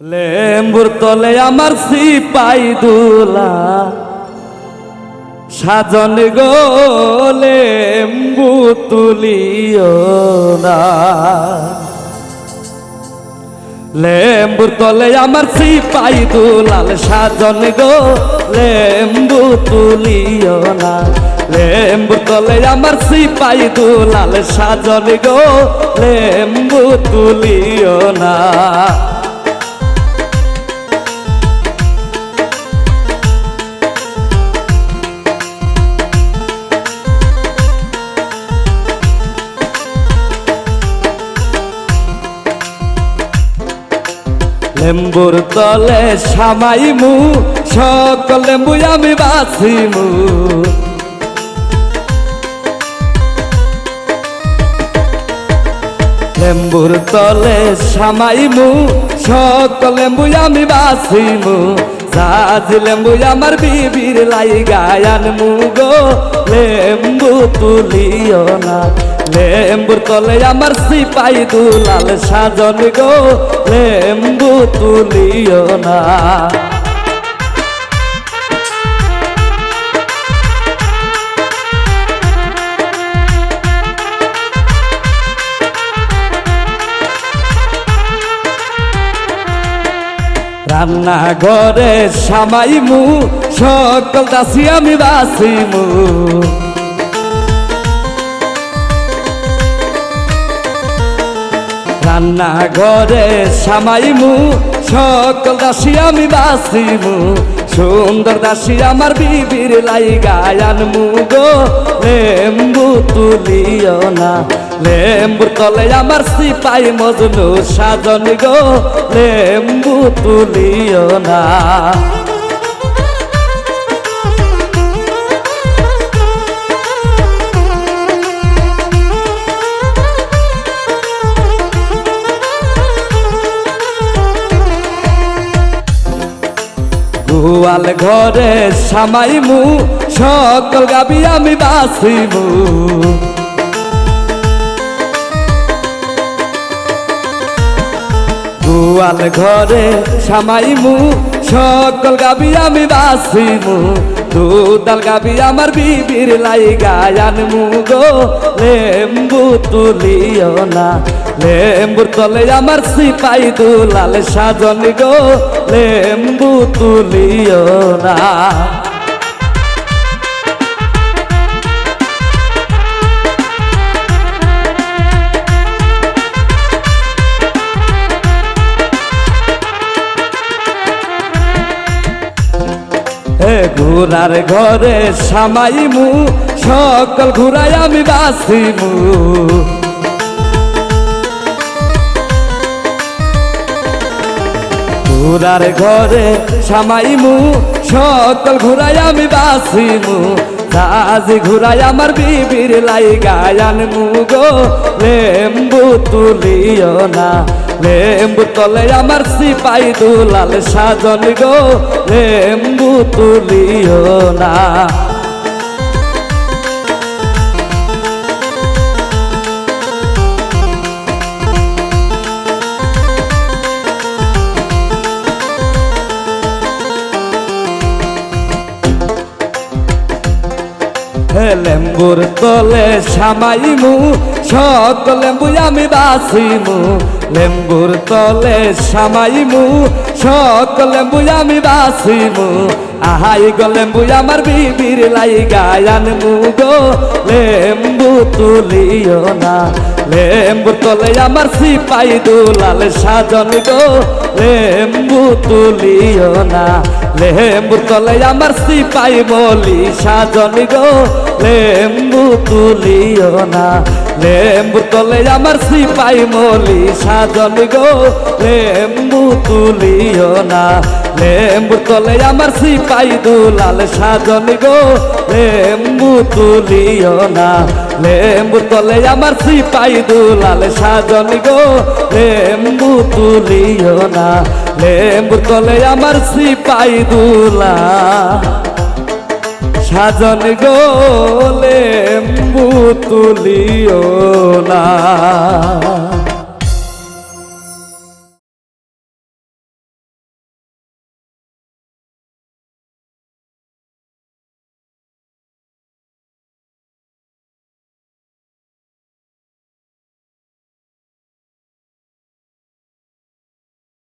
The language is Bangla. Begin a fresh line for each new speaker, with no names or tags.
লেম্বুর তলে আমার সিপাই দুলা সাজন গো লেম্বু তুলিও না। লেম্বুর তলে আমার সিপাই দুলাল সাজন গো লেম্বু তুলিও না। লেম্বুর তলে আমার সিপাই দুলাল সাজন গো লেম্বু তুলিও না। লেম্বুর তলে সামাইমু সকল লেম্বু আমি বাছিমু। লেম্বুর তলে সামাইমু সকল লেম্বু আমি বাছিমু। সাজ লেম্বু আমার বিবির লাইগায় আনমু গো লেম্বু তুলিও না। লেম্বুর তলে আমার সিপাই দুলাল সাজন গো লেম্বু তুলিও না। রান্না ঘরে সামাইমু সকল দাসী আমি বাছিমু। রান্না ঘরে সামাইমু সকল দাসী আমি বাছিমু। সুন্দর দাসী আমার বিবির লাইগায় আনমু গো লেম্বু তুলিও না। লেম্বুর তলে আমার সিপাই মজনু সাজন গো লেম্বু তুলিও না। গোয়াল ঘরে সামাইমু সকল গাবি আমি বাছিমু। গোয়াল ঘরে সামাইমু সকল গাবি আমি বাছিমু। দুধাল গাবি আমার বিবির লাইগায় আনমু গো লেম্বু তুলিও না। লেম্বুর তলে আমার সিপাই দুলাল সাজন গো লেম্বু তুলিও না। ঘোড়ার ঘরে সামাইমু সকল ঘুরাই আমি বাছিমু। ঘোড়ার ঘরে সামাইমু সকল ঘুরাই আমি বাছিমু। সাজি ঘুরাই আমার বিবির লাইগায় আনমু গো লেম্বু তুলিও না। লেম্বু তলে আমার সিপাই দুলাল সাজন গো লেম্বু তুলিও না। লেম্বুর তলে সামাইমু সকল লেম্বু আমি বাছিমু। লেম্বুর তলে সামাইমু সকল লেম্বু আমি বাছিমু। আহাই গো লেম্বু আমার বিবির লাইগায় আনমু গো লেম্বু তুলিও না। লেম্বুর তলে আমার সিপাই দুলাল সাজন গো লেম্বু তুলিও না। লেম্বুর তলে আমার সিপাই মলি সাজন গো লেম্বু তুলিও না। লেম্বুর তলে আমার সিপাই মলি সাজন গো লেম্বু তুলিও না। লেম্বুর তলে আমার সিপাই দুলাল সাজন গো লেম্বু তুলিও না। লেম্বুর তলে আমার সিপাই দুলাল সাজন গো লেম্বু তুলিও না। লেম্বুর তলে আমার সিপাই দুলাল সাজন গো লেম্বু তুলিও না।